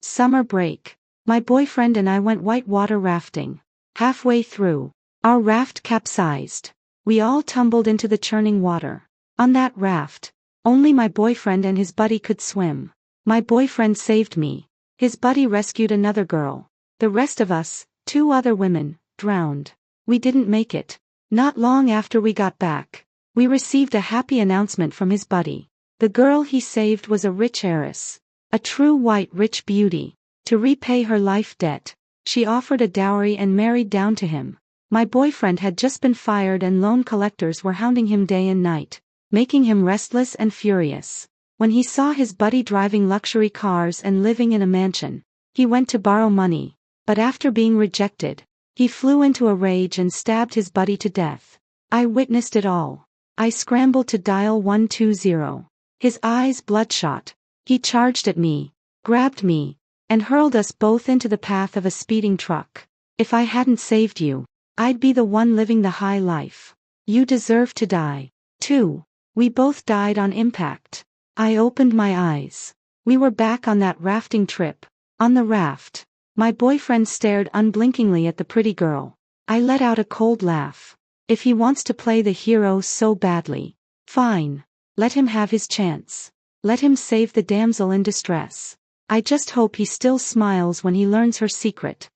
Summer break. My boyfriend and I went whitewater rafting. Halfway through, our raft capsized. We all tumbled into the churning water. On that raft, only my boyfriend and his buddy could swim. My boyfriend saved me. His buddy rescued another girl. The rest of us, 2 other women, drowned. We didn't make it. Not long after we got back, we received a happy announcement from his buddy. The girl he saved was a rich heiress. A true white rich beauty. To repay her life debt, she offered a dowry and married down to him. My boyfriend had just been fired and loan collectors were hounding him day and night, making him restless and furious. When he saw his buddy driving luxury cars and living in a mansion, he went to borrow money, but after being rejected, he flew into a rage and stabbed his buddy to death. I witnessed it all. I scrambled to dial 120. His eyes bloodshot, he charged at me, grabbed me, and hurled us both into the path of a speeding truck. If I hadn't saved you, I'd be the one living the high life. You deserve to die, too. We both died on impact. I opened my eyes. We were back on that rafting trip. On the raft, my boyfriend stared unblinkingly at the pretty girl. I let out a cold laugh. If he wants to play the hero so badly, fine. Let him have his chance. Let him save the damsel in distress. I just hope he still smiles when he learns her secret.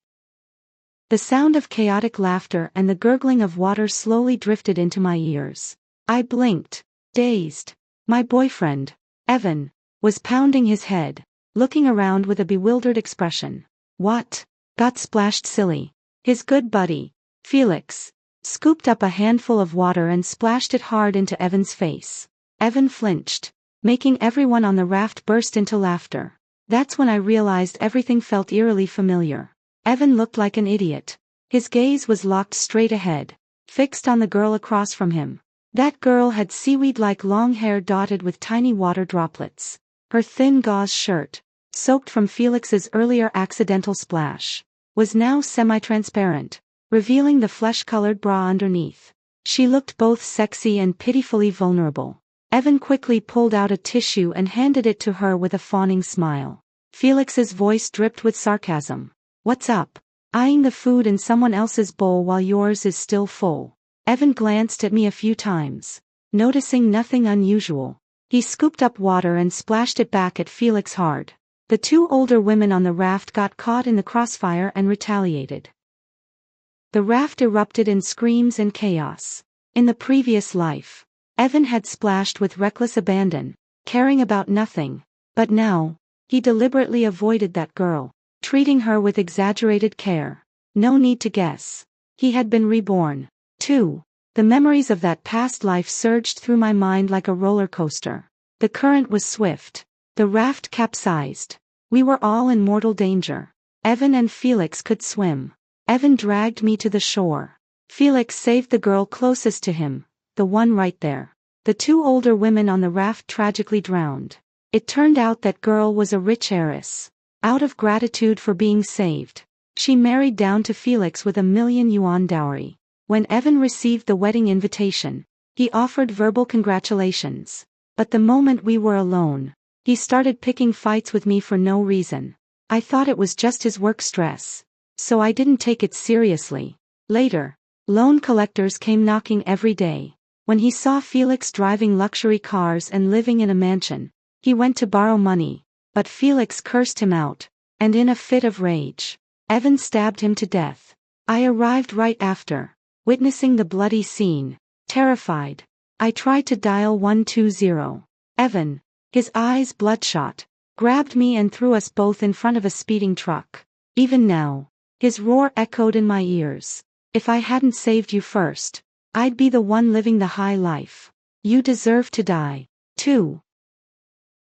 The sound of chaotic laughter and the gurgling of water slowly drifted into my ears. I blinked, dazed. My boyfriend, Evan, was pounding his head, looking around with a bewildered expression. What? Got splashed silly. His good buddy, Felix, scooped up a handful of water and splashed it hard into Evan's face. Evan flinched, making everyone on the raft burst into laughter. That's when I realized everything felt eerily familiar. Evan looked like an idiot. His gaze was locked straight ahead, fixed on the girl across from him. That girl had seaweed-like long hair dotted with tiny water droplets. Her thin gauze shirt, soaked from Felix's earlier accidental splash, was now semi-transparent, revealing the flesh-colored bra underneath. She looked both sexy and pitifully vulnerable. Evan quickly pulled out a tissue and handed it to her with a fawning smile. Felix's voice dripped with sarcasm. What's up? Eyeing the food in someone else's bowl while yours is still full. Evan glanced at me a few times, noticing nothing unusual. He scooped up water and splashed it back at Felix hard. The 2 older women on the raft got caught in the crossfire and retaliated. The raft erupted in screams and chaos. In the previous life, Evan had splashed with reckless abandon, caring about nothing, but now, he deliberately avoided that girl, treating her with exaggerated care. No need to guess. He had been reborn, too. The memories of that past life surged through my mind like a roller coaster. The current was swift. The raft capsized. We were all in mortal danger. Evan and Felix could swim. Evan dragged me to the shore. Felix saved the girl closest to him, the one right there. The 2 older women on the raft tragically drowned. It turned out that girl was a rich heiress. Out of gratitude for being saved, she married down to Felix with $1,000,000 dowry. When Evan received the wedding invitation, he offered verbal congratulations. But the moment we were alone, he started picking fights with me for no reason. I thought it was just his work stress, so I didn't take it seriously. Later, loan collectors came knocking every day. When he saw Felix driving luxury cars and living in a mansion, he went to borrow money, but Felix cursed him out, and in a fit of rage, Evan stabbed him to death. I arrived right after, witnessing the bloody scene. Terrified, I tried to dial 120. Evan, his eyes bloodshot, grabbed me and threw us both in front of a speeding truck. Even now, his roar echoed in my ears. If I hadn't saved you first, I'd be the one living the high life. You deserve to die, too.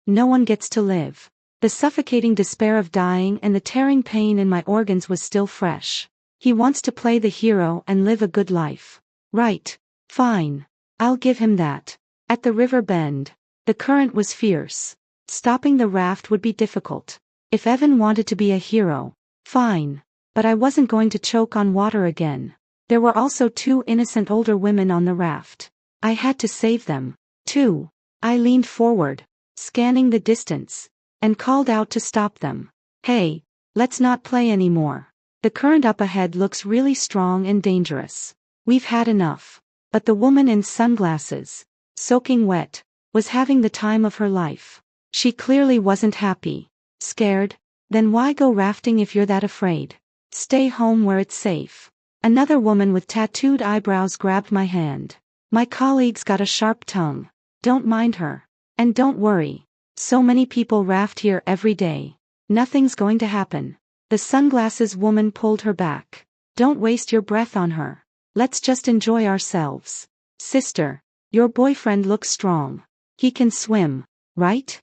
No one gets to live. The suffocating despair of dying and the tearing pain in my organs was still fresh. He wants to play the hero and live a good life. Right, fine. I'll give him that. At the river bend, the current was fierce. Stopping the raft would be difficult. If Evan wanted to be a hero, fine. But I wasn't going to choke on water again. There were also 2 innocent older women on the raft. I had to save them, too. I leaned forward, scanning the distance, and called out to stop them. Hey, let's not play anymore. The current up ahead looks really strong and dangerous. We've had enough. But the woman in sunglasses, soaking wet, was having the time of her life. She clearly wasn't happy. Scared? Then why go rafting if you're that afraid? Stay home where it's safe. Another woman with tattooed eyebrows grabbed my hand. My colleague's got a sharp tongue. Don't mind her. And don't worry. So many people raft here every day. Nothing's going to happen. The sunglasses woman pulled her back. Don't waste your breath on her. Let's just enjoy ourselves. Sister, your boyfriend looks strong. He can swim, right?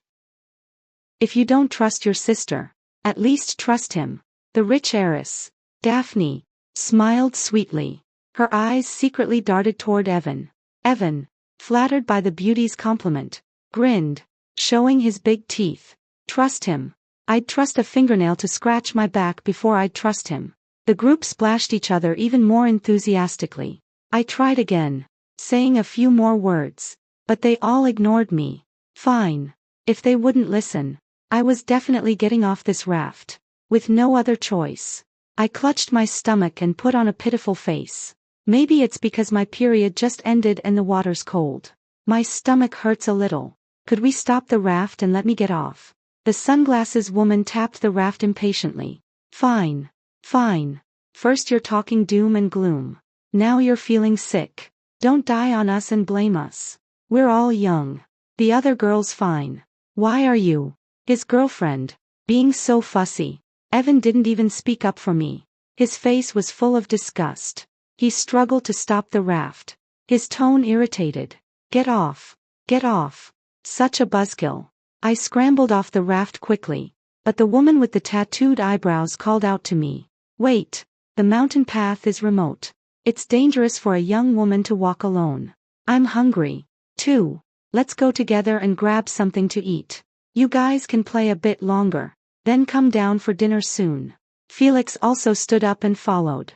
If you don't trust your sister, at least trust him. The rich heiress, Daphne, smiled sweetly. Her eyes secretly darted toward Evan. Evan, flattered by the beauty's compliment, grinned, showing his big teeth. Trust him. I'd trust a fingernail to scratch my back before I'd trust him. The group splashed each other even more enthusiastically. I tried again, saying a few more words, but they all ignored me. Fine. If they wouldn't listen, I was definitely getting off this raft. With no other choice. I clutched my stomach and put on a pitiful face. Maybe it's because my period just ended and the water's cold. My stomach hurts a little. Could we stop the raft and let me get off? The sunglasses woman tapped the raft impatiently. Fine. Fine. First you're talking doom and gloom. Now you're feeling sick. Don't die on us and blame us. We're all young. The other girl's fine. Why are you, his girlfriend, being so fussy? Evan didn't even speak up for me. His face was full of disgust. He struggled to stop the raft. His tone irritated. Get off. Get off. Such a buzzkill. I scrambled off the raft quickly, but the woman with the tattooed eyebrows called out to me. Wait. The mountain path is remote. It's dangerous for a young woman to walk alone. I'm hungry, too. Let's go together and grab something to eat. You guys can play a bit longer, then come down for dinner soon. Felix also stood up and followed.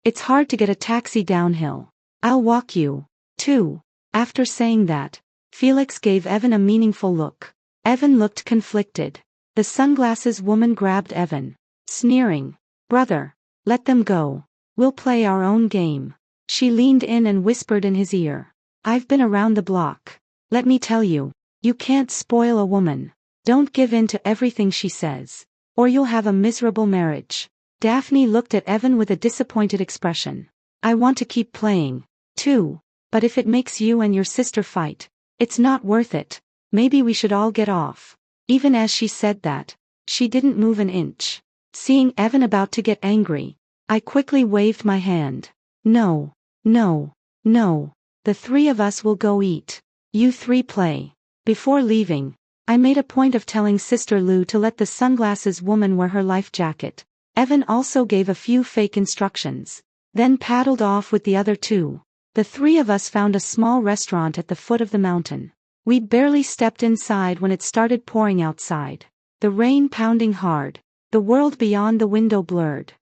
It's hard to get a taxi downhill. I'll walk you, too. After saying that, Felix gave Evan a meaningful look. Evan looked conflicted. The sunglasses woman grabbed Evan, sneering. Brother, let them go. We'll play our own game. She leaned in and whispered in his ear. I've been around the block. Let me tell you, you can't spoil a woman. Don't give in to everything she says, or you'll have a miserable marriage. Daphne looked at Evan with a disappointed expression. I want to keep playing, too, but if it makes you and your sister fight, it's not worth it. Maybe we should all get off. Even as she said that, she didn't move an inch. Seeing Evan about to get angry, I quickly waved my hand. No, no, no. The three of us will go eat. You three play. Before leaving, I made a point of telling Sister Lou to let the sunglasses woman wear her life jacket. Evan also gave a few fake instructions, then paddled off with the other two. The three of us found a small restaurant at the foot of the mountain. We'd barely stepped inside when it started pouring outside. The rain pounding hard, the world beyond the window blurred.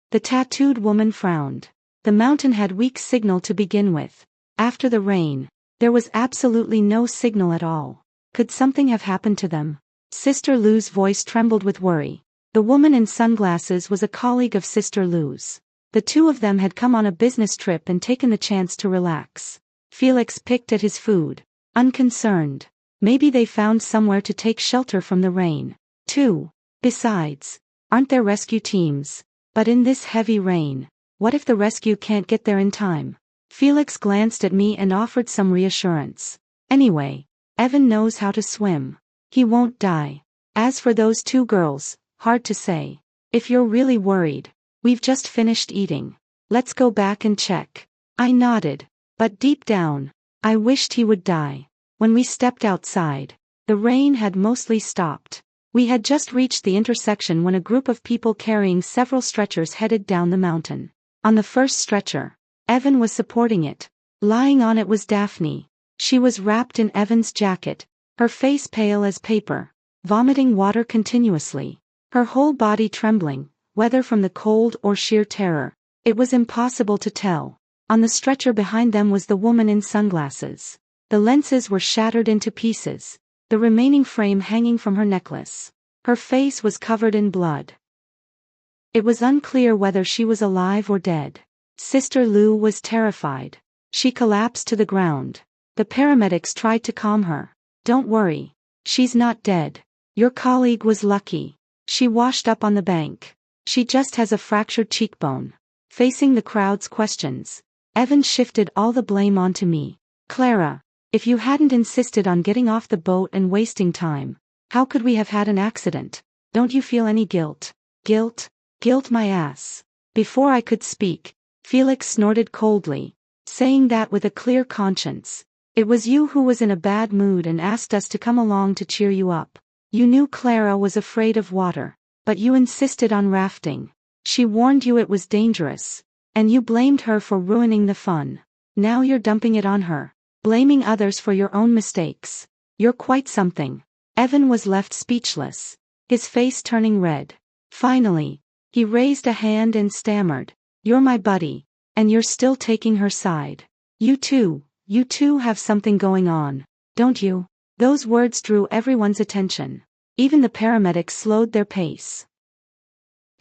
The tattooed woman frowned. The mountain had weak signal to begin with. After the rain, there was absolutely no signal at all. Could something have happened to them? Sister Lou's voice trembled with worry. The woman in sunglasses was a colleague of Sister Lou's. The two of them had come on a business trip and taken the chance to relax. Felix picked at his food, unconcerned. Maybe they found somewhere to take shelter from the rain, too. Besides, aren't there rescue teams? But in this heavy rain, what if the rescue can't get there in time? Felix glanced at me and offered some reassurance. Anyway, Evan knows how to swim. He won't die. As for those two girls, hard to say. If you're really worried, we've just finished eating. Let's go back and check. I nodded, but deep down, I wished he would die. When we stepped outside, the rain had mostly stopped. We had just reached the intersection when a group of people carrying several stretchers headed down the mountain. On the first stretcher, Evan was supporting it. Lying on it was Daphne. She was wrapped in Evan's jacket, her face pale as paper, vomiting water continuously, her whole body trembling, whether from the cold or sheer terror. It was impossible to tell. On the stretcher behind them was the woman in sunglasses. The lenses were shattered into pieces, the remaining frame hanging from her necklace. Her face was covered in blood. It was unclear whether she was alive or dead. Sister Lou was terrified. She collapsed to the ground. The paramedics tried to calm her. "Don't worry. She's not dead. Your colleague was lucky. She washed up on the bank. She just has a fractured cheekbone." Facing the crowd's questions, Evan shifted all the blame onto me. "Clara, if you hadn't insisted on getting off the boat and wasting time, how could we have had an accident? Don't you feel any guilt?" "Guilt? Guilt my ass." Before I could speak, Felix snorted coldly, saying that with a clear conscience. "It was you who was in a bad mood and asked us to come along to cheer you up. You knew Clara was afraid of water, but you insisted on rafting. She warned you it was dangerous, and you blamed her for ruining the fun. Now you're dumping it on her, blaming others for your own mistakes. You're quite something." Evan was left speechless, his face turning red. Finally, he raised a hand and stammered, "You're my buddy, and you're still taking her side. You two have something going on, don't you?" Those words drew everyone's attention. Even the paramedics slowed their pace.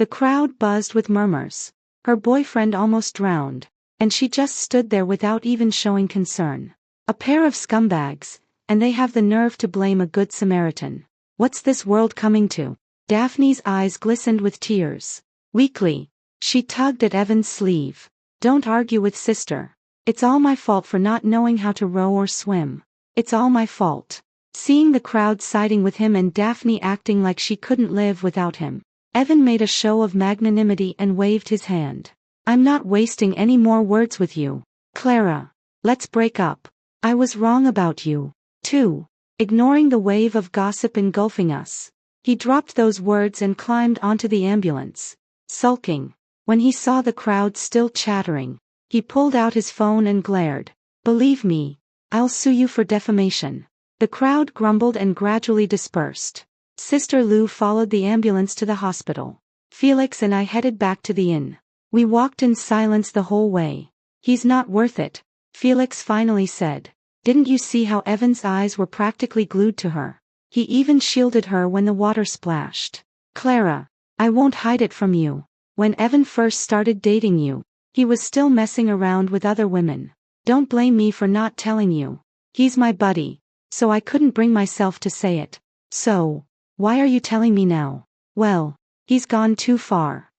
The crowd buzzed with murmurs. Her boyfriend almost drowned, and she just stood there without even showing concern. A pair of scumbags, and they have the nerve to blame a good Samaritan. What's this world coming to? Daphne's eyes glistened with tears. Weakly, she tugged at Evan's sleeve. "Don't argue with sister. It's all my fault for not knowing how to row or swim. It's all my fault." Seeing the crowd siding with him and Daphne acting like she couldn't live without him, Evan made a show of magnanimity and waved his hand. "I'm not wasting any more words with you, Clara. Let's break up. I was wrong about you, too." Ignoring the wave of gossip engulfing us, he dropped those words and climbed onto the ambulance. Sulking, when he saw the crowd still chattering, he pulled out his phone and glared. "Believe me, I'll sue you for defamation." The crowd grumbled and gradually dispersed. Sister Lou followed the ambulance to the hospital. Felix and I headed back to the inn. We walked in silence the whole way. "He's not worth it," Felix finally said. "Didn't you see how Evan's eyes were practically glued to her? He even shielded her when the water splashed. Clara, I won't hide it from you. When Evan first started dating you, he was still messing around with other women. Don't blame me for not telling you. He's my buddy, so I couldn't bring myself to say it. So, why are you telling me now?" "Well, he's gone too far.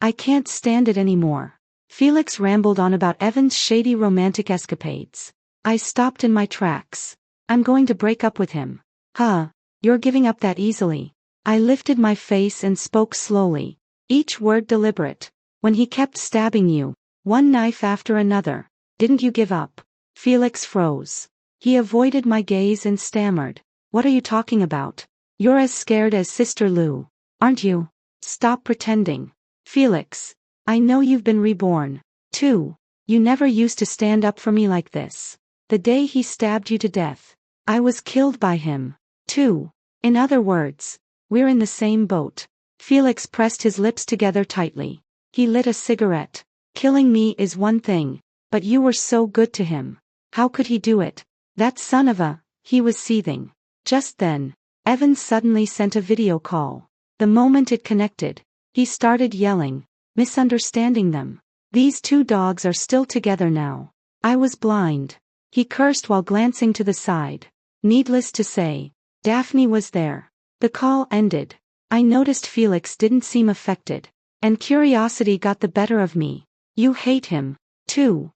I can't stand it anymore." Felix rambled on about Evan's shady romantic escapades. I stopped in my tracks. "I'm going to break up with him." "Huh, you're giving up that easily." I lifted my face and spoke slowly, each word deliberate. "When he kept stabbing you, one knife after another, didn't you give up?" Felix froze. He avoided my gaze and stammered, "What are you talking about? You're as scared as Sister Lou, aren't you?" "Stop pretending. Felix, I know you've been reborn, too. You never used to stand up for me like this. The day he stabbed you to death, I was killed by him, too. In other words, we're in the same boat." Felix pressed his lips together tightly. He lit a cigarette. "Killing me is one thing, but you were so good to him. How could he do it? That son of a..." He was seething. Just then, Evan suddenly sent a video call. The moment it connected, he started yelling, misunderstanding them. "These two dogs are still together now. I was blind." He cursed while glancing to the side. Needless to say, Daphne was there. The call ended. I noticed Felix didn't seem affected, and curiosity got the better of me. "You hate him, too.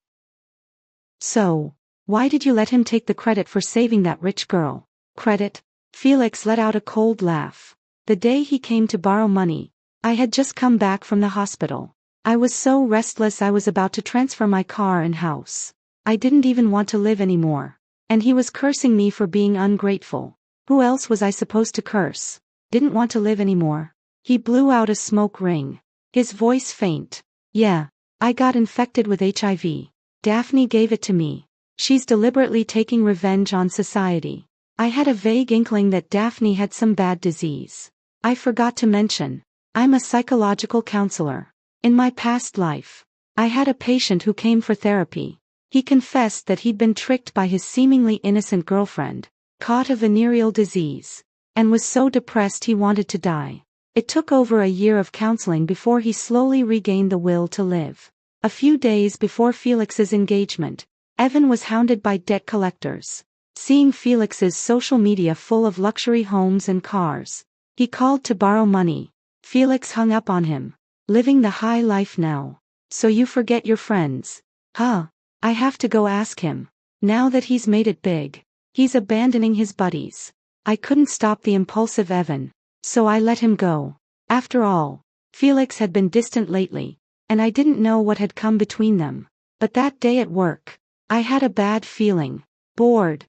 So, why did you let him take the credit for saving that rich girl?" "Credit?" Felix let out a cold laugh. "The day he came to borrow money, I had just come back from the hospital. I was so restless I was about to transfer my car and house. I didn't even want to live anymore. And he was cursing me for being ungrateful. Who else was I supposed to curse? Didn't want to live anymore." He blew out a smoke ring. His voice faint. "Yeah, I got infected with HIV. Daphne gave it to me. She's deliberately taking revenge on society. I had a vague inkling that Daphne had some bad disease. I forgot to mention, I'm a psychological counselor. In my past life, I had a patient who came for therapy. He confessed that he'd been tricked by his seemingly innocent girlfriend, caught a venereal disease. and was so depressed he wanted to die. It took over a year of counseling before he slowly regained the will to live. A few days before Felix's engagement, Evan was hounded by debt collectors. Seeing Felix's social media full of luxury homes and cars, he called to borrow money. Felix hung up on him. Living the high life now. So you forget your friends. Huh? I have to go ask him. Now that he's made it big, he's abandoning his buddies. I couldn't stop the impulsive Evan, so I let him go. After all, Felix had been distant lately, and I didn't know what had come between them. But that day at work, I had a bad feeling. Bored.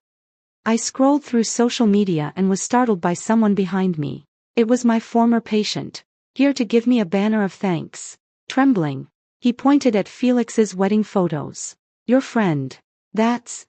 I scrolled through social media and was startled by someone behind me. It was my former patient, here to give me a banner of thanks. Trembling, he pointed at Felix's wedding photos. Your friend. That's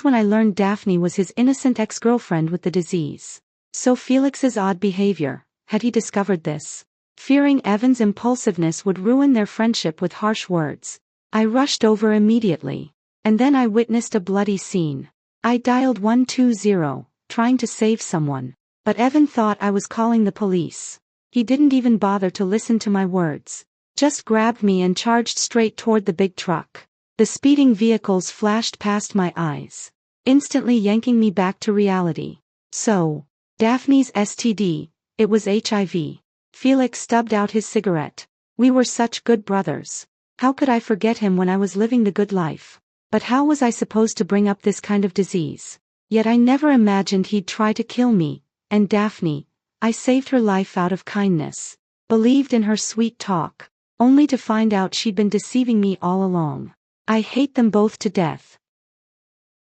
when I learned Daphne was his innocent ex-girlfriend with the disease. So Felix's odd behavior, had he discovered this? Fearing Evan's impulsiveness would ruin their friendship with harsh words, I rushed over immediately. And then I witnessed a bloody scene. I dialed 120, trying to save someone. But Evan thought I was calling the police. He didn't even bother to listen to my words. Just grabbed me and charged straight toward the big truck. The speeding vehicles flashed past my eyes, instantly yanking me back to reality. So, Daphne's STD, it was HIV. Felix stubbed out his cigarette. We were such good brothers. How could I forget him when I was living the good life? But how was I supposed to bring up this kind of disease? Yet I never imagined he'd try to kill me. And Daphne, I saved her life out of kindness. Believed in her sweet talk, only to find out she'd been deceiving me all along. I hate them both to death.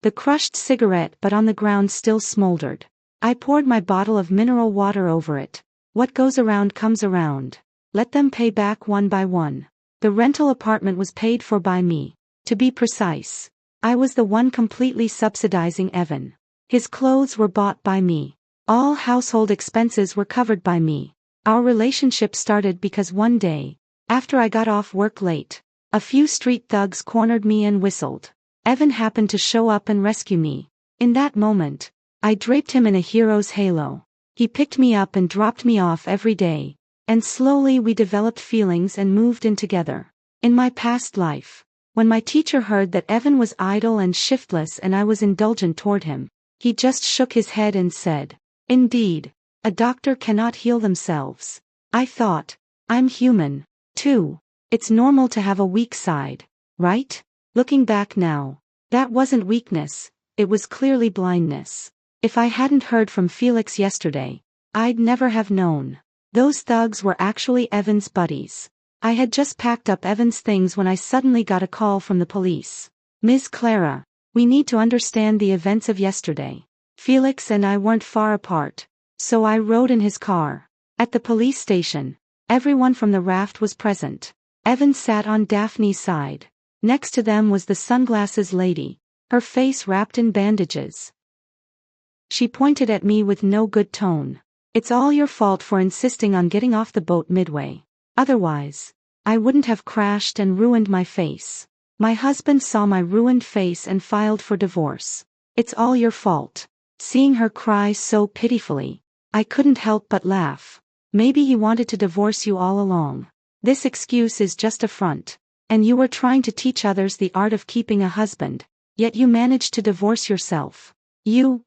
The crushed cigarette but on the ground still smoldered. I poured my bottle of mineral water over it. What goes around comes around. Let them pay back one by one. The rental apartment was paid for by me. To be precise, I was the one completely subsidizing Evan. His clothes were bought by me. All household expenses were covered by me. Our relationship started because one day, after I got off work late, a few street thugs cornered me and whistled. Evan happened to show up and rescue me. In that moment, I draped him in a hero's halo. He picked me up and dropped me off every day, and slowly we developed feelings and moved in together. In my past life, when my teacher heard that Evan was idle and shiftless and I was indulgent toward him, he just shook his head and said, "Indeed, a doctor cannot heal themselves." I thought, I'm human, too. It's normal to have a weak side, right? Looking back now, that wasn't weakness, it was clearly blindness. If I hadn't heard from Felix yesterday, I'd never have known. Those thugs were actually Evan's buddies. I had just packed up Evan's things when I suddenly got a call from the police. "Ms. Clara, we need to understand the events of yesterday." Felix and I weren't far apart, so I rode in his car. At the police station, everyone from the raft was present. Evan sat on Daphne's side. Next to them was the sunglasses lady, her face wrapped in bandages. She pointed at me with no good tone. "It's all your fault for insisting on getting off the boat midway. Otherwise, I wouldn't have crashed and ruined my face." My husband saw my ruined face and filed for divorce. "It's all your fault." Seeing her cry so pitifully, I couldn't help but laugh. "Maybe he wanted to divorce you all along. This excuse is just a front. And you were trying to teach others the art of keeping a husband, yet you managed to divorce yourself. You.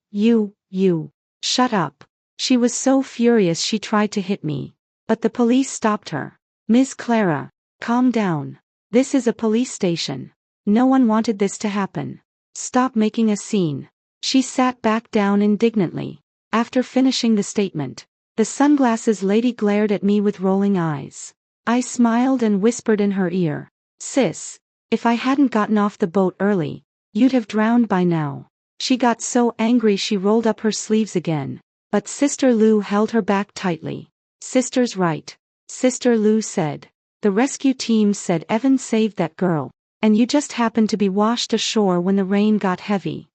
Shut up." She was so furious she tried to hit me. But the police stopped her. "Ms. Clara, calm down. This is a police station. No one wanted this to happen. Stop making a scene." She sat back down indignantly. After finishing the statement, the sunglasses lady glared at me with rolling eyes. I smiled and whispered in her ear, "Sis, if I hadn't gotten off the boat early, you'd have drowned by now." She got so angry she rolled up her sleeves again, but Sister Lou held her back tightly. "Sister's right," Sister Lou said. "The rescue team said Evan saved that girl, and you just happened to be washed ashore when the rain got heavy.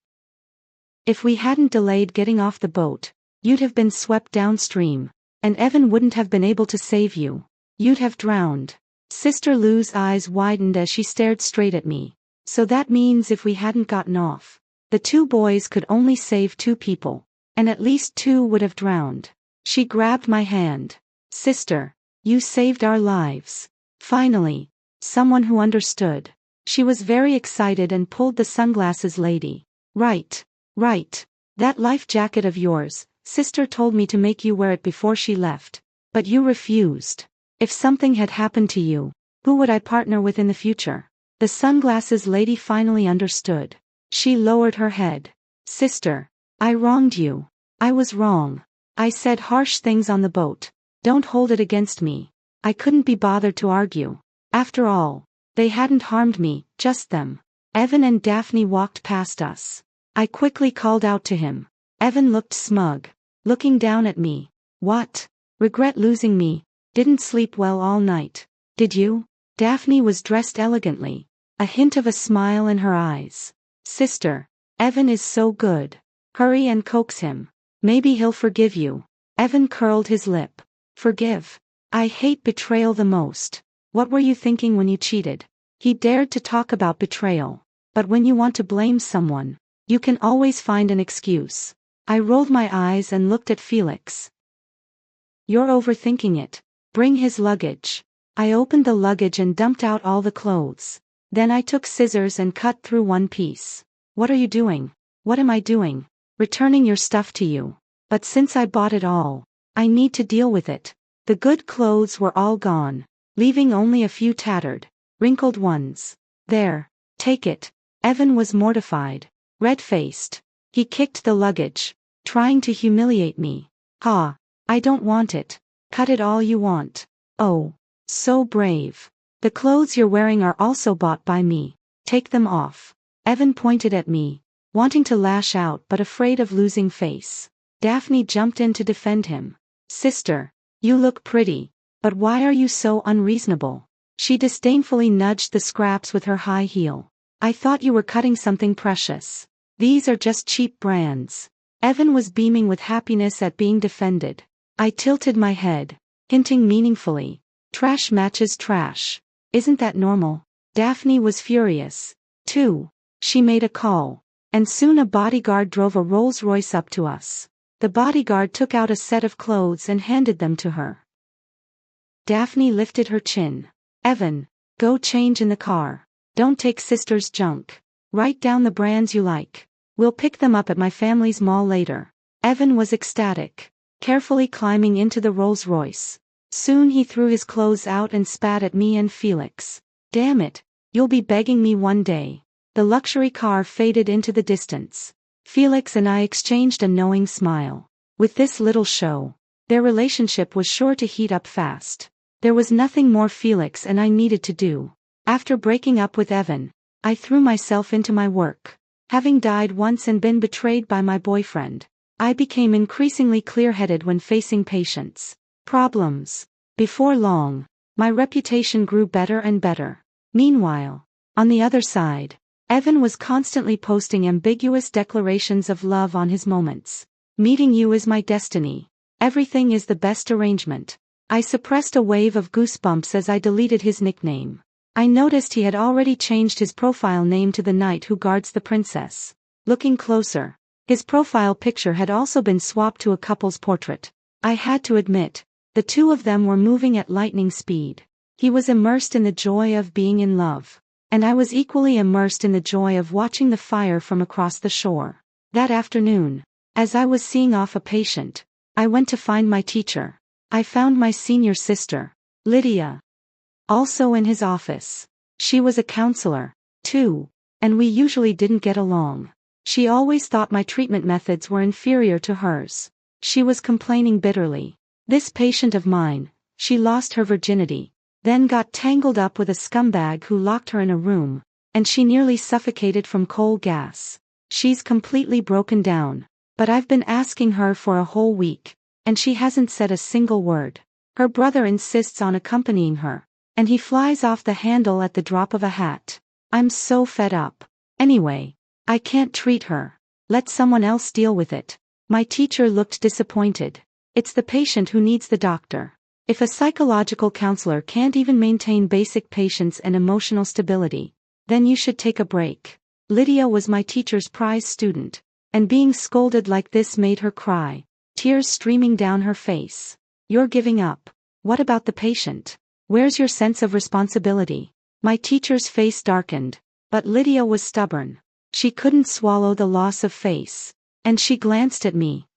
If we hadn't delayed getting off the boat, you'd have been swept downstream, and Evan wouldn't have been able to save you. You'd have drowned." Sister Lou's eyes widened as she stared straight at me. "So that means if we hadn't gotten off, the two boys could only save two people. and at least 2 would have drowned. She grabbed my hand. Sister, you saved our lives. Finally, someone who understood. She was very excited and pulled the sunglasses lady. Right. That life jacket of yours, sister told me to make you wear it before she left. But you refused. If something had happened to you, who would I partner with in the future? The sunglasses lady finally understood. She lowered her head. Sister, I wronged you. I was wrong. I said harsh things on the boat. Don't hold it against me. I couldn't be bothered to argue. After all, they hadn't harmed me, just them. Evan and Daphne walked past us. I quickly called out to him. Evan looked smug, looking down at me. What? Regret losing me? Didn't sleep well all night. Did you? Daphne was dressed elegantly, a hint of a smile in her eyes. Sister, Evan is so good. Hurry and coax him. Maybe he'll forgive you. Evan curled his lip. Forgive? I hate betrayal the most. What were you thinking when you cheated? He dared to talk about betrayal. But when you want to blame someone, you can always find an excuse. I rolled my eyes and looked at Felix. You're overthinking it. Bring his luggage. I opened the luggage and dumped out all the clothes. Then I took scissors and cut through one piece. What are you doing? What am I doing? Returning your stuff to you. But since I bought it all, I need to deal with it. The good clothes were all gone, leaving only a few tattered, wrinkled ones. There, take it. Evan was mortified, red-faced. He kicked the luggage, trying to humiliate me. Ha! I don't want it. Cut it all you want. Oh, so brave. The clothes you're wearing are also bought by me. Take them off. Evan pointed at me, wanting to lash out but afraid of losing face. Daphne jumped in to defend him. Sister, you look pretty, but why are you so unreasonable? She disdainfully nudged the scraps with her high heel. I thought you were cutting something precious. These are just cheap brands. Evan was beaming with happiness at being defended. I tilted my head, hinting meaningfully. Trash matches trash. Isn't that normal? Daphne was furious, too. She made a call, and soon a bodyguard drove a Rolls-Royce up to us. The bodyguard took out a set of clothes and handed them to her. Daphne lifted her chin. Evan, go change in the car. Don't take sister's junk. Write down the brands you like. We'll pick them up at my family's mall later. Evan was ecstatic, carefully climbing into the Rolls-Royce. Soon he threw his clothes out and spat at me and Felix. Damn it, you'll be begging me one day. The luxury car faded into the distance. Felix and I exchanged a knowing smile. With this little show, their relationship was sure to heat up fast. There was nothing more Felix and I needed to do. After breaking up with Evan, I threw myself into my work. Having died once and been betrayed by my boyfriend, I became increasingly clear-headed when facing patients' problems. Before long, my reputation grew better and better. Meanwhile, on the other side, Evan was constantly posting ambiguous declarations of love on his moments. Meeting you is my destiny. Everything is the best arrangement. I suppressed a wave of goosebumps as I deleted his nickname. I noticed he had already changed his profile name to the knight who guards the princess. Looking closer, his profile picture had also been swapped to a couple's portrait. I had to admit, the two of them were moving at lightning speed. He was immersed in the joy of being in love, and I was equally immersed in the joy of watching the fire from across the shore. That afternoon, as I was seeing off a patient, I went to find my teacher. I found my senior sister, Lydia, also in his office. She was a counselor, too, and we usually didn't get along. She always thought my treatment methods were inferior to hers. She was complaining bitterly. This patient of mine, she lost her virginity, then got tangled up with a scumbag who locked her in a room, and she nearly suffocated from coal gas. She's completely broken down, but I've been asking her for a whole week, and she hasn't said a single word. Her brother insists on accompanying her, and he flies off the handle at the drop of a hat. I'm so fed up. Anyway, I can't treat her. Let someone else deal with it. My teacher looked disappointed. It's the patient who needs the doctor. If a psychological counselor can't even maintain basic patience and emotional stability, then you should take a break. Lydia was my teacher's prize student. And being scolded like this made her cry, tears streaming down her face. You're giving up. What about the patient? Where's your sense of responsibility? My teacher's face darkened, but Lydia was stubborn. She couldn't swallow the loss of face. And she glanced at me.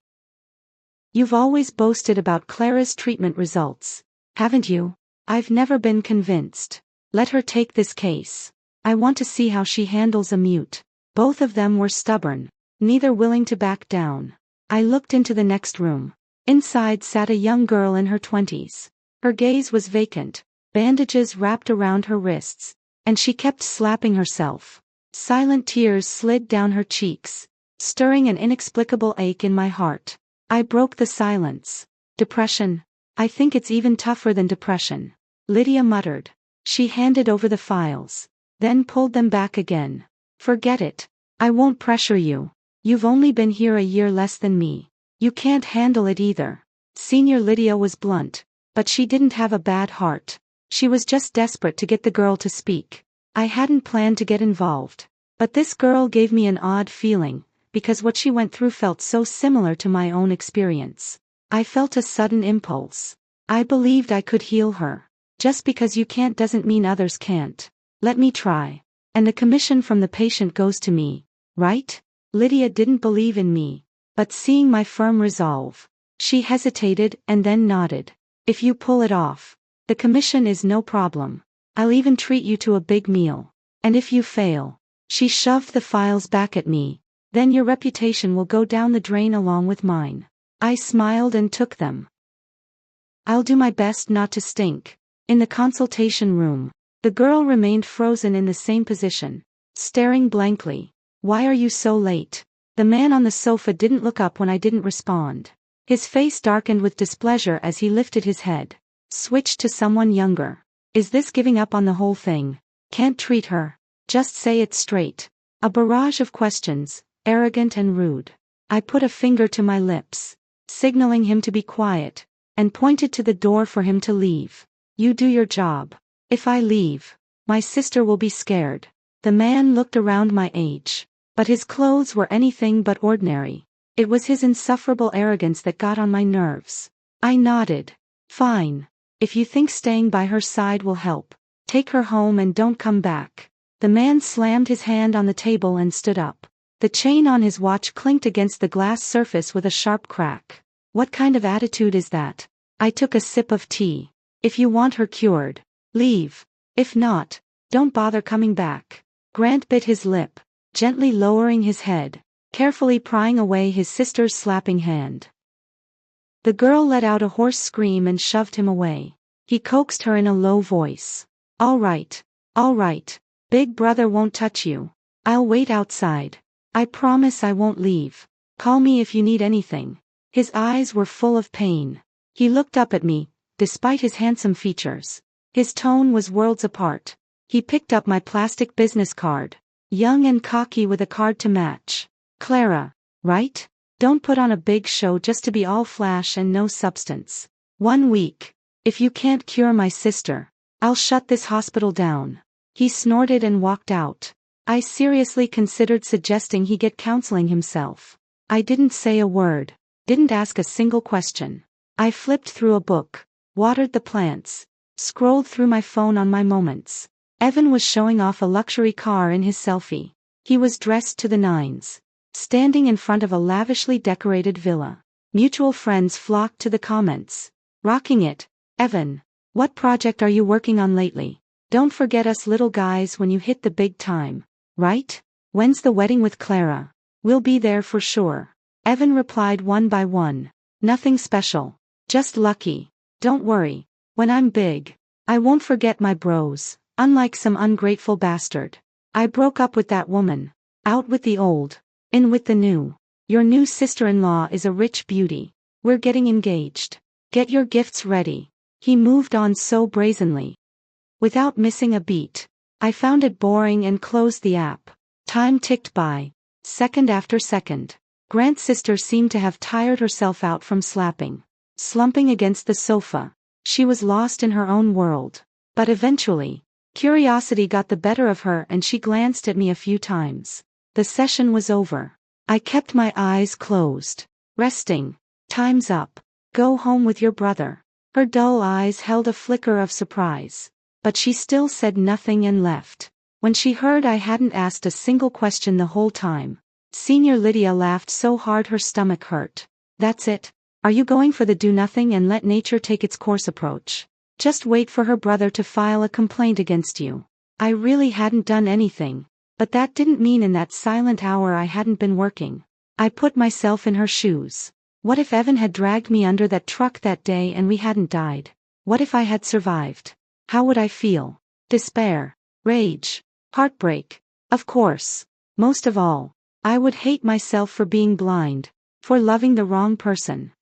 You've always boasted about Clara's treatment results, haven't you? I've never been convinced. Let her take this case. I want to see how she handles a mute. Both of them were stubborn, neither willing to back down. I looked into the next room. Inside sat a young girl in her 20s. Her gaze was vacant, bandages wrapped around her wrists, and she kept slapping herself. Silent tears slid down her cheeks, stirring an inexplicable ache in my heart. I broke the silence. Depression? I think it's even tougher than depression, Lydia muttered. She handed over the files, then pulled them back again. Forget it. I won't pressure you. You've only been here a year less than me. You can't handle it either. Senior Lydia was blunt, but she didn't have a bad heart. She was just desperate to get the girl to speak. I hadn't planned to get involved. But this girl gave me an odd feeling, because what she went through felt so similar to my own experience. I felt a sudden impulse. I believed I could heal her. Just because you can't doesn't mean others can't. Let me try. And the commission from the patient goes to me, right? Lydia didn't believe in me, but seeing my firm resolve, she hesitated and then nodded. If you pull it off, the commission is no problem. I'll even treat you to a big meal. And if you fail, she shoved the files back at me, then your reputation will go down the drain along with mine. I smiled and took them. I'll do my best not to stink. In the consultation room, the girl remained frozen in the same position, staring blankly. Why are you so late? The man on the sofa didn't look up when I didn't respond. His face darkened with displeasure as he lifted his head. Switched to someone younger. Is this giving up on the whole thing? Can't treat her. Just say it straight. A barrage of questions, arrogant and rude. I put a finger to my lips, signaling him to be quiet, and pointed to the door for him to leave. You do your job. If I leave, my sister will be scared. The man looked around my age, but his clothes were anything but ordinary. It was his insufferable arrogance that got on my nerves. I nodded. Fine. If you think staying by her side will help, take her home and don't come back. The man slammed his hand on the table and stood up. The chain on his watch clinked against the glass surface with a sharp crack. What kind of attitude is that? I took a sip of tea. If you want her cured, leave. If not, don't bother coming back. Grant bit his lip, gently lowering his head, carefully prying away his sister's slapping hand. The girl let out a hoarse scream and shoved him away. He coaxed her in a low voice. All right. Big brother won't touch you. I'll wait outside. I promise I won't leave. Call me if you need anything. His eyes were full of pain. He looked up at me, despite his handsome features. His tone was worlds apart. He picked up my plastic business card, young and cocky with a card to match. Clara, right? Don't put on a big show just to be all flash and no substance. 1 week. If you can't cure my sister, I'll shut this hospital down. He snorted and walked out. I seriously considered suggesting he get counseling himself. I didn't say a word, didn't ask a single question. I flipped through a book, watered the plants, scrolled through my phone on my moments. Evan was showing off a luxury car in his selfie. He was dressed to the nines, standing in front of a lavishly decorated villa. Mutual friends flocked to the comments. Rocking it. Evan, what project are you working on lately? Don't forget us little guys when you hit the big time, right? When's the wedding with Clara? We'll be there for sure. Evan replied one by one. Nothing special. Just lucky. Don't worry. When I'm big, I won't forget my bros, unlike some ungrateful bastard. I broke up with that woman. Out with the old, in with the new. Your new sister-in-law is a rich beauty. We're getting engaged. Get your gifts ready. He moved on so brazenly. Without missing a beat. I found it boring and closed the app. Time ticked by, second after second. Grant's sister seemed to have tired herself out from slapping. Slumping against the sofa, she was lost in her own world. But eventually, curiosity got the better of her and she glanced at me a few times. The session was over. I kept my eyes closed. Resting. Time's up. Go home with your brother. Her dull eyes held a flicker of surprise. But she still said nothing and left. When she heard I hadn't asked a single question the whole time, Senior Lydia laughed so hard her stomach hurt. That's it? Are you going for the do nothing and let nature take its course approach? Just wait for her brother to file a complaint against you. I really hadn't done anything. But that didn't mean in that silent hour I hadn't been working. I put myself in her shoes. What if Evan had dragged me under that truck that day and we hadn't died? What if I had survived? How would I feel? Despair. Rage. Heartbreak. Of course. Most of all, I would hate myself for being blind. For loving the wrong person.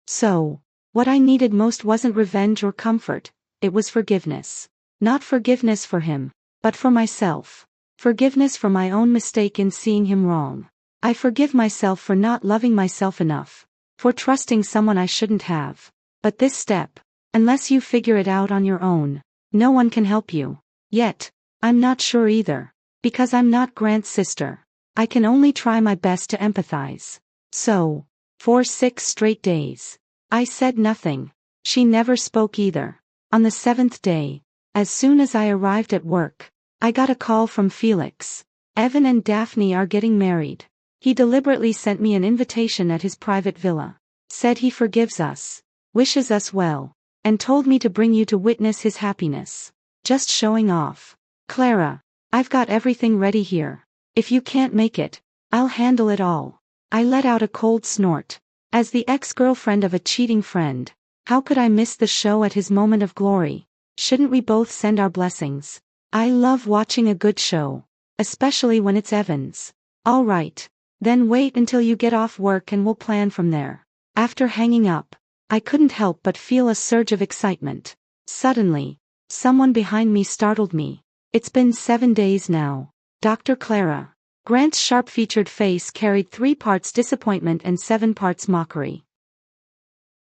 So, what I needed most wasn't revenge or comfort, it was forgiveness. Not forgiveness for him, but for myself. Forgiveness for my own mistake in seeing him wrong. I forgive myself for not loving myself enough. For trusting someone I shouldn't have. But this step, unless you figure it out on your own, no one can help you. Yet, I'm not sure either. Because I'm not Grant's sister. I can only try my best to empathize. So, for 6 straight days, I said nothing. She never spoke either. On the 7th day, as soon as I arrived at work, I got a call from Felix. Evan and Daphne are getting married. He deliberately sent me an invitation at his private villa. Said he forgives us, wishes us well, and told me to bring you to witness his happiness. Just showing off. Clara, I've got everything ready here. If you can't make it, I'll handle it all. I let out a cold snort. As the ex-girlfriend of a cheating friend, how could I miss the show at his moment of glory? Shouldn't we both send our blessings? I love watching a good show. Especially when it's Evan's. All right. Then wait until you get off work and we'll plan from there. After hanging up, I couldn't help but feel a surge of excitement. Suddenly, someone behind me startled me. It's been 7 days now. Dr. Clara. Grant's sharp-featured face carried 3 parts disappointment and 7 parts mockery.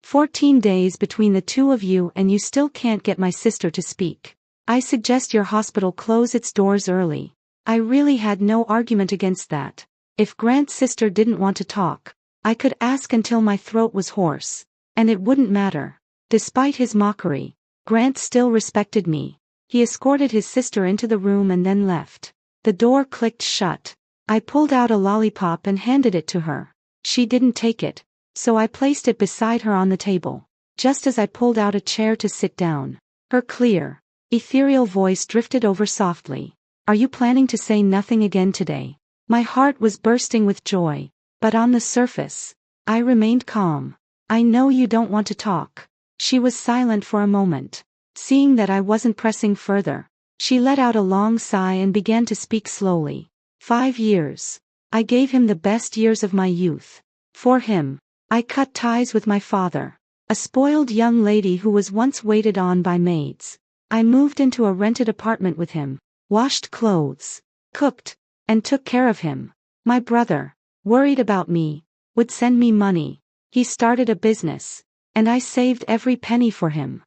14 days between the two of you and you still can't get my sister to speak. I suggest your hospital close its doors early. I really had no argument against that. If Grant's sister didn't want to talk, I could ask until my throat was hoarse, and it wouldn't matter. Despite his mockery, Grant still respected me. He escorted his sister into the room and then left. The door clicked shut. I pulled out a lollipop and handed it to her. She didn't take it, so I placed it beside her on the table. Just as I pulled out a chair to sit down, her clear, ethereal voice drifted over softly. Are you planning to say nothing again today? My heart was bursting with joy, but on the surface, I remained calm. I know you don't want to talk. She was silent for a moment. Seeing that I wasn't pressing further, she let out a long sigh and began to speak slowly. 5 years. I gave him the best years of my youth. For him, I cut ties with my father, a spoiled young lady who was once waited on by maids. I moved into a rented apartment with him, washed clothes, cooked, and took care of him. My brother, worried about me, would send me money. He started a business, and I saved every penny for him.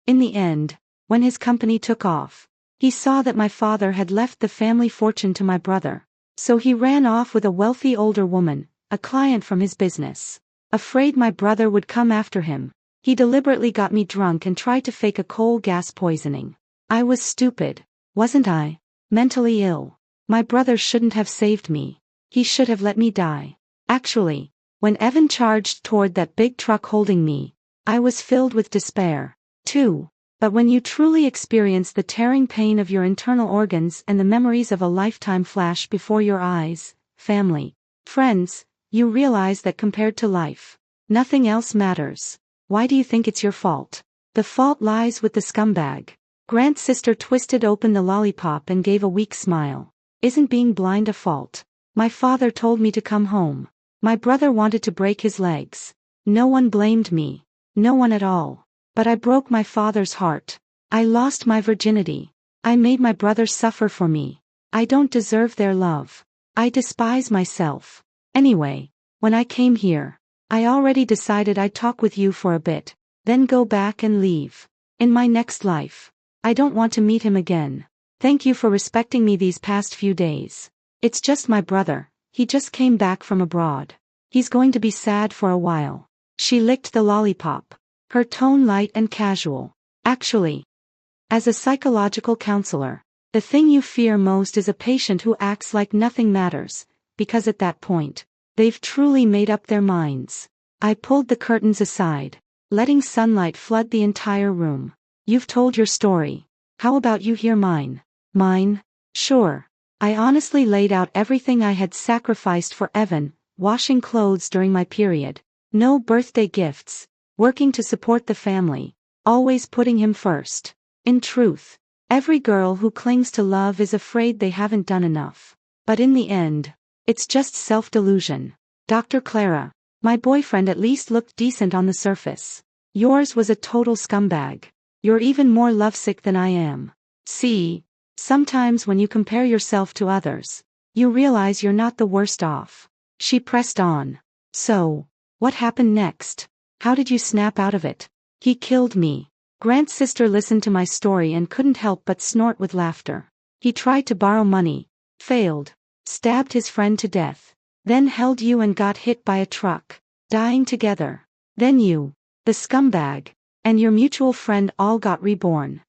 In the end, when his company took off, he saw that my father had left the family fortune to my brother, so he ran off with a wealthy older woman, a client from his business. Afraid my brother would come after him, he deliberately got me drunk and tried to fake a coal gas poisoning. I was stupid, wasn't I? Mentally ill. My brother shouldn't have saved me. He should have let me die. Actually, when Evan charged toward that big truck holding me, I was filled with despair, too. But when you truly experience the tearing pain of your internal organs and the memories of a lifetime flash before your eyes, family, friends, you realize that compared to life, nothing else matters. Why do you think it's your fault? The fault lies with the scumbag. Grant's sister twisted open the lollipop and gave a weak smile. Isn't being blind a fault? My father told me to come home. My brother wanted to break his legs. No one blamed me. No one at all. But I broke my father's heart. I lost my virginity. I made my brother suffer for me. I don't deserve their love. I despise myself. Anyway, when I came here, I already decided I'd talk with you for a bit, then go back and leave. In my next life, I don't want to meet him again. Thank you for respecting me these past few days. It's just my brother, he just came back from abroad. He's going to be sad for a while. She licked the lollipop. Her tone light and casual. Actually, as a psychological counselor, the thing you fear most is a patient who acts like nothing matters, because at that point, they've truly made up their minds. I pulled the curtains aside, letting sunlight flood the entire room. You've told your story. How about you hear mine? Mine? Sure. I honestly laid out everything I had sacrificed for Evan, washing clothes during my period, no birthday gifts, working to support the family, always putting him first. In truth, every girl who clings to love is afraid they haven't done enough. But in the end, it's just self-delusion. Dr. Clara, my boyfriend at least looked decent on the surface. Yours was a total scumbag. You're even more lovesick than I am. See, sometimes when you compare yourself to others, you realize you're not the worst off. She pressed on. So, what happened next? How did you snap out of it? He killed me. Grant's sister listened to my story and couldn't help but snort with laughter. He tried to borrow money, failed, stabbed his friend to death, then held you and got hit by a truck, dying together. Then you, the scumbag, and your mutual friend all got reborn.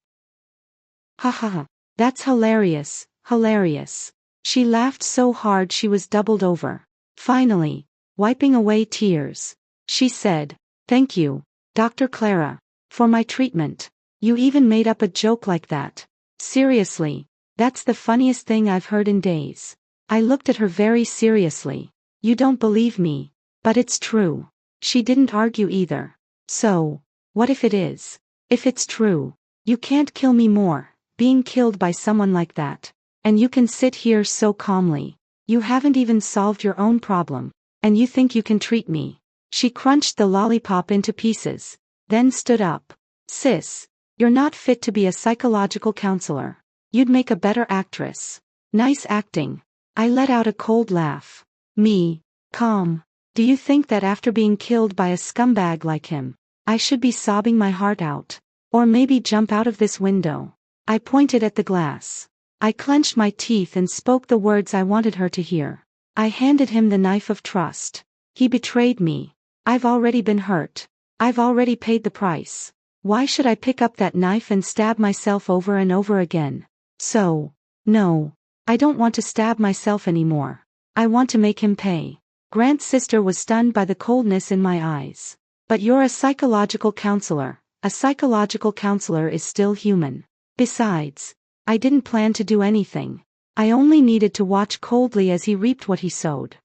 Ha ha ha, that's hilarious, hilarious. She laughed so hard she was doubled over. Finally, wiping away tears, she said, "Thank you, Dr. Clara, for my treatment. You even made up a joke like that. Seriously, that's the funniest thing I've heard in days." I looked at her very seriously. "You don't believe me, but it's true." She didn't argue either. "So, what if it is? If it's true, you can't kill me more, being killed by someone like that. And you can sit here so calmly. You haven't even solved your own problem, and you think you can treat me." She crunched the lollipop into pieces, then stood up. "Sis, you're not fit to be a psychological counselor. You'd make a better actress." "Nice acting." I let out a cold laugh. "Me? Calm? Do you think that after being killed by a scumbag like him, I should be sobbing my heart out? Or maybe jump out of this window?" I pointed at the glass. I clenched my teeth and spoke the words I wanted her to hear. I handed him the knife of trust. He betrayed me. I've already been hurt. I've already paid the price. Why should I pick up that knife and stab myself over and over again? So, no. I don't want to stab myself anymore. I want to make him pay. Grant's sister was stunned by the coldness in my eyes. "But you're a psychological counselor. A psychological counselor is still human. Besides, I didn't plan to do anything. I only needed to watch coldly as he reaped what he sowed."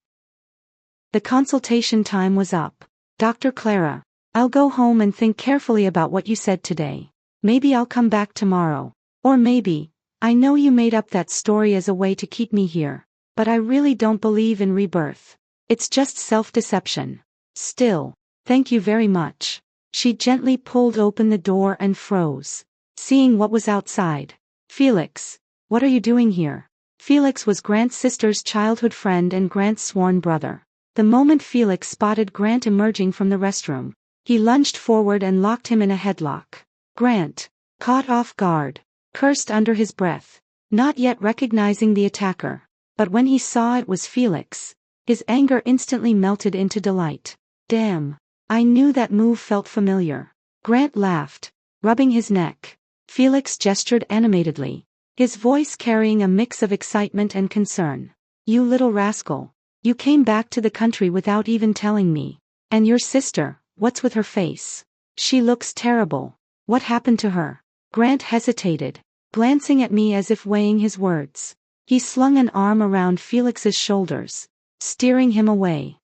The consultation time was up. "Dr. Clara, I'll go home and think carefully about what you said today. Maybe I'll come back tomorrow. Or maybe, I know you made up that story as a way to keep me here, but I really don't believe in rebirth. It's just self-deception. Still, thank you very much." She gently pulled open the door and froze, seeing what was outside. "Felix, what are you doing here?" Felix was Grant's sister's childhood friend and Grant's sworn brother. The moment Felix spotted Grant emerging from the restroom, he lunged forward and locked him in a headlock. Grant, caught off guard, cursed under his breath, not yet recognizing the attacker. But when he saw it was Felix, his anger instantly melted into delight. "Damn, I knew that move felt familiar." Grant laughed, rubbing his neck. Felix gestured animatedly, his voice carrying a mix of excitement and concern. "You little rascal. You came back to the country without even telling me. And your sister, what's with her face? She looks terrible. What happened to her?" Grant hesitated, glancing at me as if weighing his words. He slung an arm around Felix's shoulders, steering him away.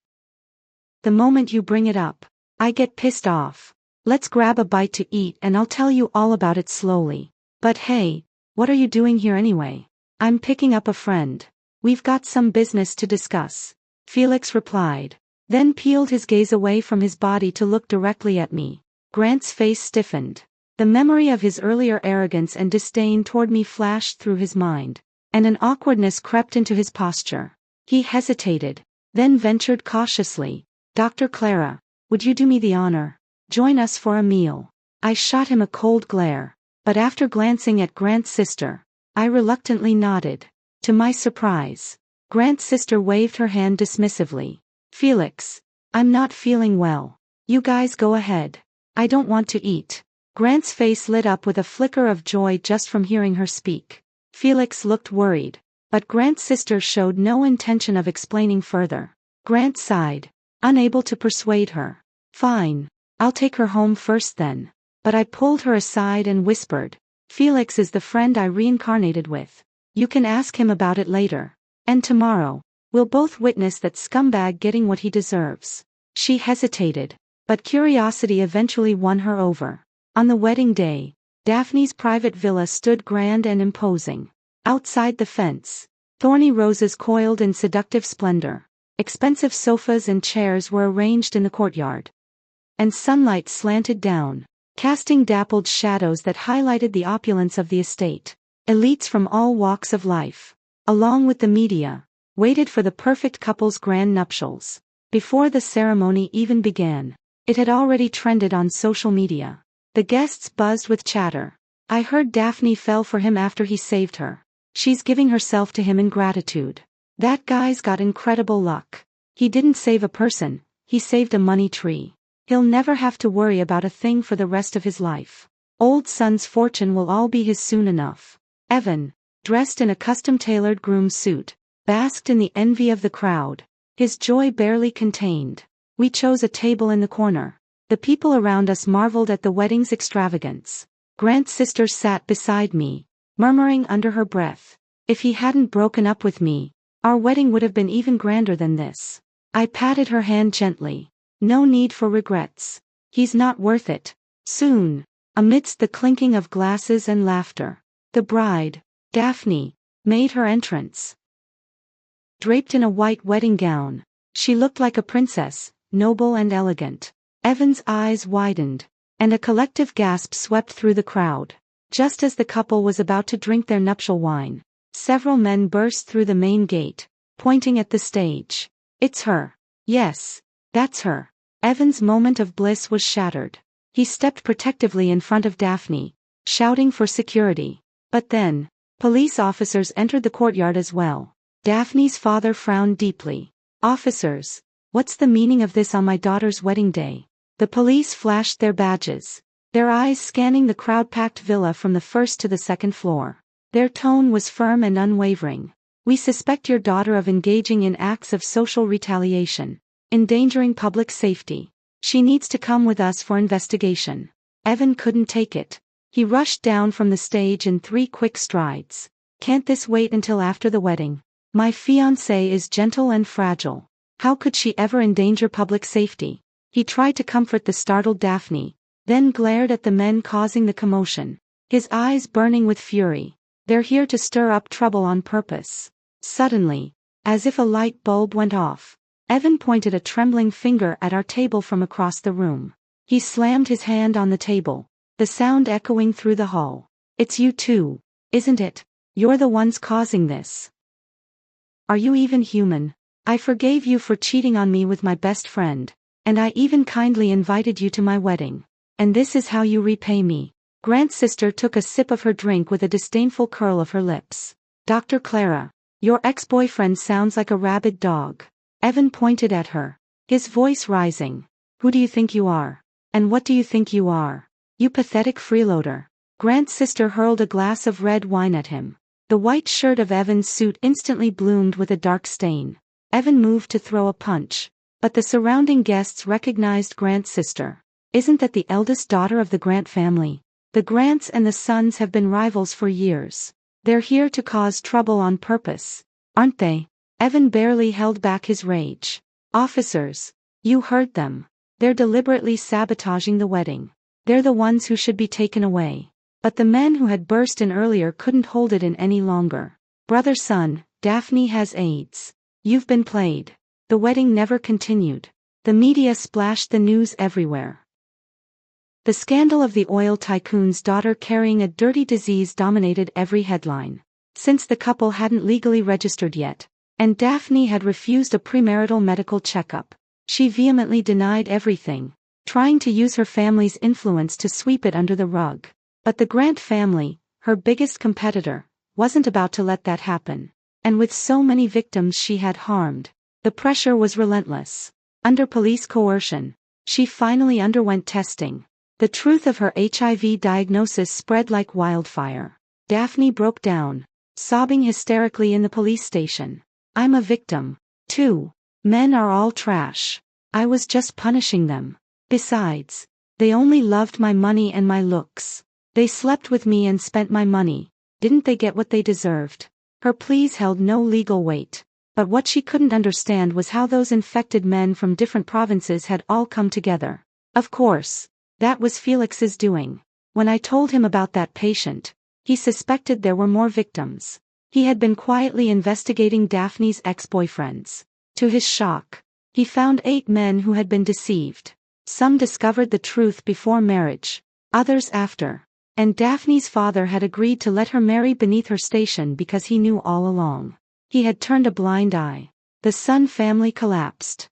"The moment you bring it up, I get pissed off. Let's grab a bite to eat and I'll tell you all about it slowly. But hey, what are you doing here anyway?" "I'm picking up a friend. We've got some business to discuss," Felix replied, then peeled his gaze away from his body to look directly at me. Grant's face stiffened. The memory of his earlier arrogance and disdain toward me flashed through his mind, and an awkwardness crept into his posture. He hesitated, then ventured cautiously, "Dr. Clara, would you do me the honor? Join us for a meal." I shot him a cold glare, but after glancing at Grant's sister, I reluctantly nodded. To my surprise, Grant's sister waved her hand dismissively. Felix, I'm not feeling well. You guys go ahead. I don't want to eat. Grant's face lit up with a flicker of joy just from hearing her speak. Felix looked worried, but Grant's sister showed no intention of explaining further. Grant sighed, unable to persuade her. Fine. I'll take her home first then. But I pulled her aside and whispered, Felix is the friend I reincarnated with. You can ask him about it later. And tomorrow, we'll both witness that scumbag getting what he deserves. She hesitated, but curiosity eventually won her over. On the wedding day, Daphne's private villa stood grand and imposing. Outside the fence, thorny roses coiled in seductive splendor. Expensive sofas and chairs were arranged in the courtyard. And sunlight slanted down, casting dappled shadows that highlighted the opulence of the estate. Elites from all walks of life, along with the media, waited for the perfect couple's grand nuptials. Before the ceremony even began, it had already trended on social media. The guests buzzed with chatter. I heard Daphne fell for him after he saved her. She's giving herself to him in gratitude. That guy's got incredible luck. He didn't save a person, he saved a money tree. He'll never have to worry about a thing for the rest of his life. Old son's fortune will all be his soon enough. Evan, dressed in a custom-tailored groom's suit, basked in the envy of the crowd. His joy barely contained. We chose a table in the corner. The people around us marveled at the wedding's extravagance. Grant's sister sat beside me, murmuring under her breath, if he hadn't broken up with me, our wedding would have been even grander than this. I patted her hand gently. No need for regrets. He's not worth it. Soon, amidst the clinking of glasses and laughter, the bride, Daphne, made her entrance. Draped in a white wedding gown, she looked like a princess, noble and elegant. Evan's eyes widened, and a collective gasp swept through the crowd. Just as the couple was about to drink their nuptial wine, several men burst through the main gate, pointing at the stage. It's her. Yes, that's her. Evan's moment of bliss was shattered. He stepped protectively in front of Daphne, shouting for security. But then, police officers entered the courtyard as well. Daphne's father frowned deeply. Officers, what's the meaning of this on my daughter's wedding day? The police flashed their badges, their eyes scanning the crowd-packed villa from the first to the second floor. Their tone was firm and unwavering. We suspect your daughter of engaging in acts of social retaliation, endangering public safety. She needs to come with us for investigation. Evan couldn't take it. He rushed down from the stage in 3 quick strides. Can't this wait until after the wedding? My fiancée is gentle and fragile. How could she ever endanger public safety? He tried to comfort the startled Daphne, then glared at the men causing the commotion, his eyes burning with fury. They're here to stir up trouble on purpose. Suddenly, as if a light bulb went off, Evan pointed a trembling finger at our table from across the room. He slammed his hand on the table, the sound echoing through the hall. It's you two, isn't it? You're the ones causing this. Are you even human? I forgave you for cheating on me with my best friend, and I even kindly invited you to my wedding. And this is how you repay me. Grant's sister took a sip of her drink with a disdainful curl of her lips. Dr. Clara, your ex-boyfriend sounds like a rabid dog. Evan pointed at her, his voice rising. Who do you think you are? And what do you think you are? You pathetic freeloader. Grant's sister hurled a glass of red wine at him. The white shirt of Evan's suit instantly bloomed with a dark stain. Evan moved to throw a punch, but the surrounding guests recognized Grant's sister. Isn't that the eldest daughter of the Grant family? The Grants and the Sons have been rivals for years. They're here to cause trouble on purpose, aren't they? Evan barely held back his rage. Officers, you heard them. They're deliberately sabotaging the wedding. They're the ones who should be taken away. But the men who had burst in earlier couldn't hold it in any longer. Brother son, Daphne has AIDS. You've been played. The wedding never continued. The media splashed the news everywhere. The scandal of the oil tycoon's daughter carrying a dirty disease dominated every headline. Since the couple hadn't legally registered yet, and Daphne had refused a premarital medical checkup, she vehemently denied everything, trying to use her family's influence to sweep it under the rug. But the Grant family, her biggest competitor, wasn't about to let that happen. And with so many victims she had harmed, the pressure was relentless. Under police coercion, she finally underwent testing. The truth of her HIV diagnosis spread like wildfire. Daphne broke down, sobbing hysterically in the police station. I'm a victim, too. Men are all trash. I was just punishing them. Besides, they only loved my money and my looks. They slept with me and spent my money. Didn't they get what they deserved? Her pleas held no legal weight. But what she couldn't understand was how those infected men from different provinces had all come together. Of course, that was Felix's doing. When I told him about that patient, he suspected there were more victims. He had been quietly investigating Daphne's ex-boyfriends. To his shock, he found 8 men who had been deceived. Some discovered the truth before marriage, others after. And Daphne's father had agreed to let her marry beneath her station because he knew all along. He had turned a blind eye. The Sun family collapsed.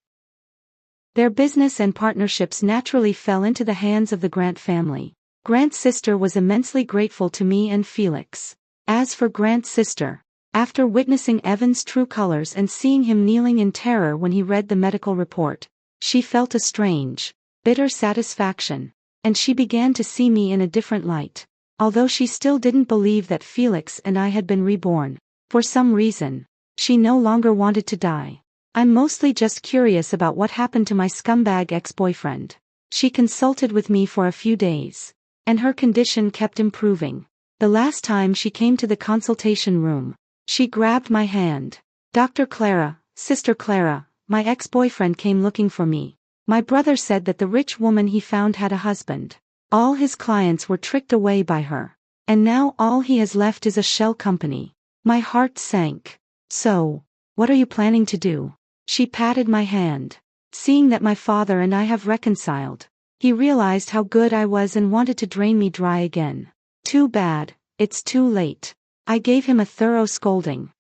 Their business and partnerships naturally fell into the hands of the Grant family. Grant's sister was immensely grateful to me and Felix. As for Grant's sister, after witnessing Evan's true colors and seeing him kneeling in terror when he read the medical report, she felt a strange, bitter satisfaction, and she began to see me in a different light. Although she still didn't believe that Felix and I had been reborn, for some reason, she no longer wanted to die. I'm mostly just curious about what happened to my scumbag ex-boyfriend. She consulted with me for a few days, and her condition kept improving. The last time she came to the consultation room, she grabbed my hand. Dr. Clara, Sister Clara, my ex-boyfriend came looking for me. My brother said that the rich woman he found had a husband. All his clients were tricked away by her. And now all he has left is a shell company. My heart sank. So, what are you planning to do? She patted my hand. Seeing that my father and I have reconciled, he realized how good I was and wanted to drain me dry again. Too bad, it's too late. I gave him a thorough scolding.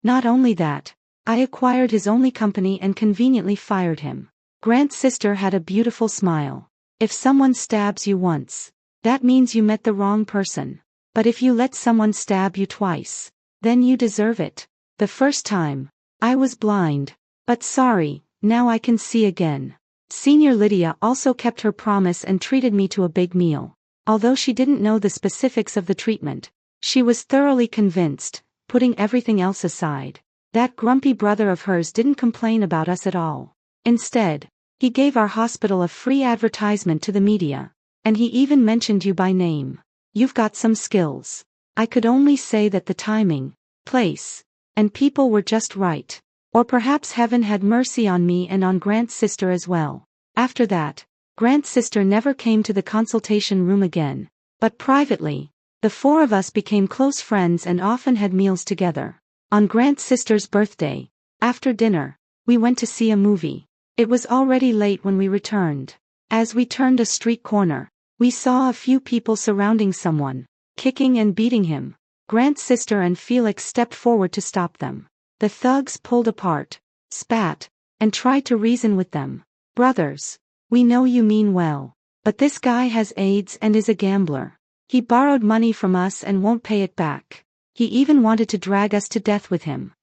Not only that, I acquired his only company and conveniently fired him. Grant's sister had a beautiful smile. If someone stabs you once, that means you met the wrong person. But if you let someone stab you twice, then you deserve it. The first time, I was blind. But sorry, now I can see again. Senior Lydia also kept her promise and treated me to a big meal. Although she didn't know the specifics of the treatment, she was thoroughly convinced, putting everything else aside. That grumpy brother of hers didn't complain about us at all. Instead, he gave our hospital a free advertisement to the media, and he even mentioned you by name. You've got some skills. I could only say that the timing, place, and people were just right. Or perhaps heaven had mercy on me and on Grant's sister as well. After that, Grant's sister never came to the consultation room again. But privately, the 4 of us became close friends and often had meals together. On Grant's sister's birthday, after dinner, we went to see a movie. It was already late when we returned. As we turned a street corner, we saw a few people surrounding someone, kicking and beating him. Grant's sister and Felix stepped forward to stop them. The thugs pulled apart, spat, and tried to reason with them. Brothers, we know you mean well, but this guy has AIDS and is a gambler. He borrowed money from us and won't pay it back. He even wanted to drag us to death with him.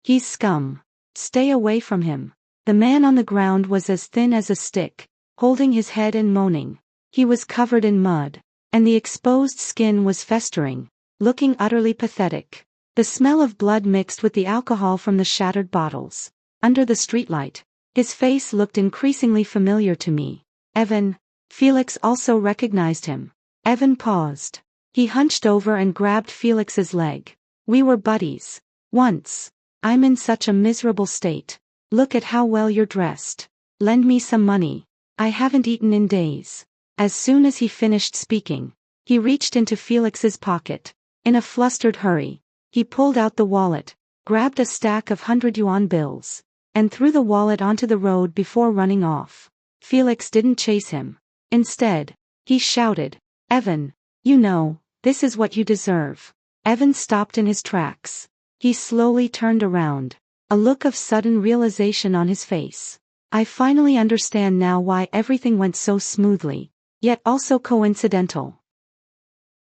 He's scum. Stay away from him. The man on the ground was as thin as a stick, holding his head and moaning. He was covered in mud, and the exposed skin was festering, looking utterly pathetic. The smell of blood mixed with the alcohol from the shattered bottles. Under the streetlight, his face looked increasingly familiar to me. Evan. Felix also recognized him. Evan paused. He hunched over and grabbed Felix's leg. We were buddies. Once. I'm in such a miserable state. Look at how well you're dressed. Lend me some money. I haven't eaten in days. As soon as he finished speaking, he reached into Felix's pocket. In a flustered hurry, he pulled out the wallet, grabbed a stack of 100-yuan bills, and threw the wallet onto the road before running off. Felix didn't chase him. Instead, he shouted, Evan, you know, this is what you deserve. Evan stopped in his tracks. He slowly turned around, a look of sudden realization on his face. I finally understand now why everything went so smoothly, yet also coincidental.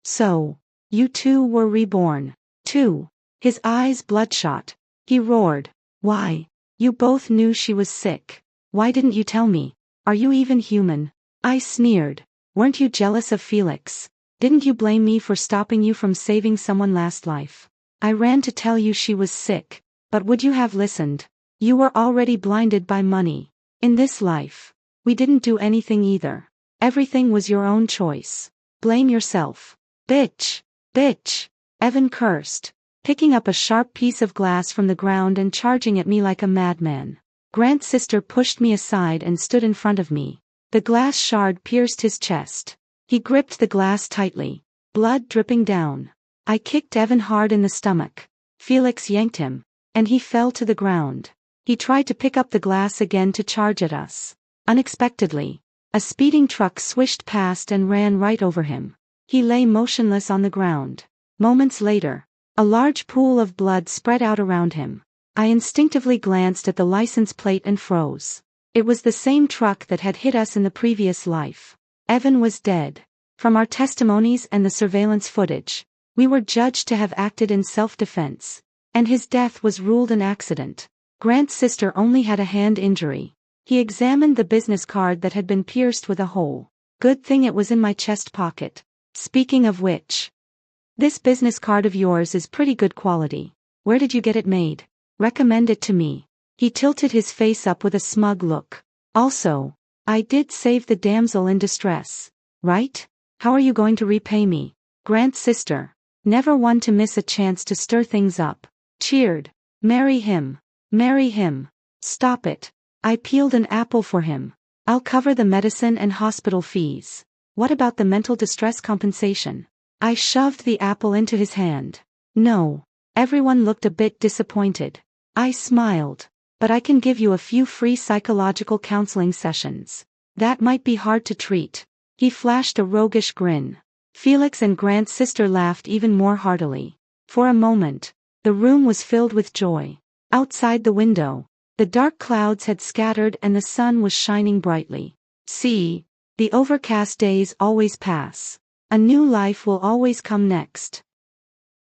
So, you two were reborn, too. His eyes bloodshot. He roared. Why? You both knew she was sick. Why didn't you tell me? Are you even human? I sneered. Weren't you jealous of Felix? Didn't you blame me for stopping you from saving someone last life? I ran to tell you she was sick, but would you have listened? You were already blinded by money. In this life, we didn't do anything either. Everything was your own choice. Blame yourself. Bitch! Bitch! Evan cursed, picking up a sharp piece of glass from the ground and charging at me like a madman. Grant's sister pushed me aside and stood in front of me. The glass shard pierced his chest. He gripped the glass tightly, blood dripping down. I kicked Evan hard in the stomach. Felix yanked him, and he fell to the ground. He tried to pick up the glass again to charge at us. Unexpectedly, a speeding truck swished past and ran right over him. He lay motionless on the ground. Moments later, a large pool of blood spread out around him. I instinctively glanced at the license plate and froze. It was the same truck that had hit us in the previous life. Evan was dead. From our testimonies and the surveillance footage, we were judged to have acted in self-defense, and his death was ruled an accident. Grant's sister only had a hand injury. He examined the business card that had been pierced with a hole. Good thing it was in my chest pocket. Speaking of which, this business card of yours is pretty good quality. Where did you get it made? Recommend it to me. He tilted his face up with a smug look. Also, I did save the damsel in distress, right? How are you going to repay me? Grant's sister, never one to miss a chance to stir things up, cheered. Marry him. Marry him. Stop it. I peeled an apple for him. I'll cover the medicine and hospital fees. What about the mental distress compensation? I shoved the apple into his hand. No. Everyone looked a bit disappointed. I smiled. But I can give you a few free psychological counseling sessions. That might be hard to treat. He flashed a roguish grin. Felix and Grant's sister laughed even more heartily. For a moment, the room was filled with joy. Outside the window, the dark clouds had scattered and the sun was shining brightly. See, the overcast days always pass. A new life will always come next.